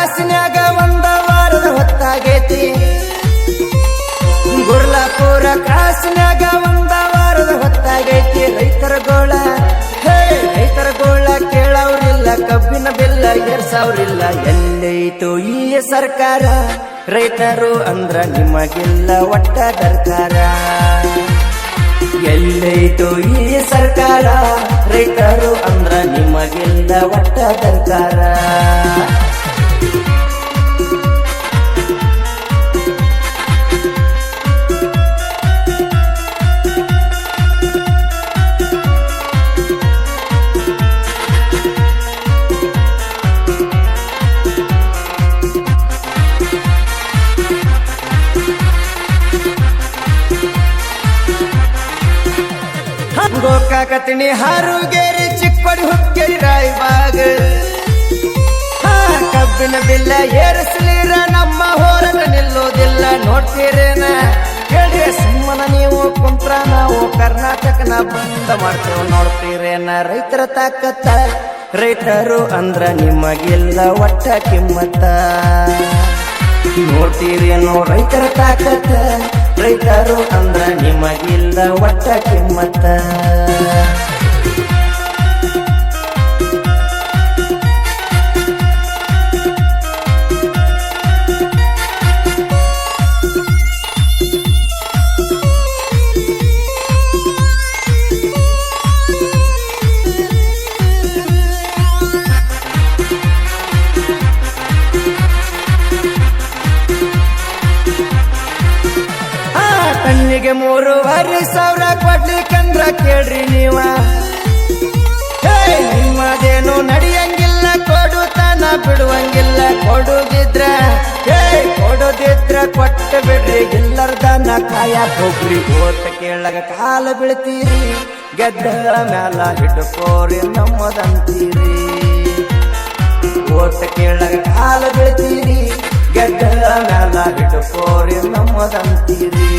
ಕ್ರಾಸ್ನ್ಯಾಗ ಒಂದ ವಾರದ ಹೊತ್ತಾಗೈತಿ ಗುರ್ಲಾಪುರ ಕ್ರಾಸ್ನ್ಯಾಗ ಒಂದ ವಾರದ ಹೊತ್ತಾಗೈತಿ ರೈತರ ಗೋಳ ಕೇಳವ್ರಿಲ್ಲ ಕಬ್ಬಿನ ಬೆಲ್ಲ ಏರ್ಸವ್ರಿಲ್ಲ ಎಲ್ಲೈತು ಈ ಸರ್ಕಾರ ರೈತರು ಅಂದ್ರ ನಿಮಗಿಲ್ಲ ಒಟ್ಟ ದರ್ಕಾರ ಎಲ್ಲೈತು ಈ ಸರ್ಕಾರ ರೈತರು ಅಂದ್ರ ನಿಮಗಿಲ್ಲ ಒಟ್ಟ ದರ್ಕಾರ ಗೋಕಾಕತಿನಿ ಹಾರುಗೇರಿ ಚಿಕ್ಕೋಡಿ ಹುಕ್ಕೇರಿ ರಾಯಬಾಗ ಕಬ್ಬಿನ ಬಿಲ್ಲ ಏರಿಸಲಿರ ನಮ್ಮ ಹೋರಾಟ ನಿಲ್ಲೋದಿಲ್ಲ ನೋಡ್ತೀರೇನ ಕೇಳಿ ಸುಮ್ಮನ ನೀವು ಕುಂತ್ರ ನಾವು ಕರ್ನಾಟಕನ ಬಂದ ಮಾಡ್ತೇವೆ ನೋಡ್ತೀರೇನ ರೈತರ ತಾಕತ್ತ ರೈತರು ಅಂದ್ರ ನಿಮಗಿಲ್ಲ ಒಟ್ಟ ಕಿಮ್ಮತ್ತ ನೋಡ್ತೀರೇನೋ ರೈತರ ತಾಕತ್ತ ರೈತರು ಅಂದ್ರ ನಿಮಗಿಲ್ಲ ಒಟ್ಟ ಕಿಮ್ಮತ್ತ ಕಣ್ಣಿಗೆ 3,500 ಕೊಡ್ಲಿಕ್ಕಂದ್ರ ಕೇಳ್ರಿ ನೀವ ನಿಮ್ಮದೇನು ನಡೆಯಂಗಿಲ್ಲ ಕೊಡುತ್ತಾನ ಬಿಡುವಂಗಿಲ್ಲ ಕೊಡುದಿದ್ರ ಕೊಟ್ಟ ಬಿಡ್ರಿ ಎಲ್ಲರದನ್ನ ಕಾಯಕ್ ಹೋಗ್ರಿ ಓಟ ಕೇಳಗ ಕಾಲ ಬೀಳ್ತೀರಿ ಗೆದ್ದಳ ಮ್ಯಾಲ ಹಿಡ್ಕೋರಿ ನಮ್ಮದಂತೀರಿ ಓಟ ಕೇಳಗ ಕಾಲ ಬೀಳ್ತೀರಿ ಗೆದ್ದಳ ಮ್ಯಾಲ ಹಿಡ್ಕೋರಿ ನಮ್ಮದಂತೀರಿ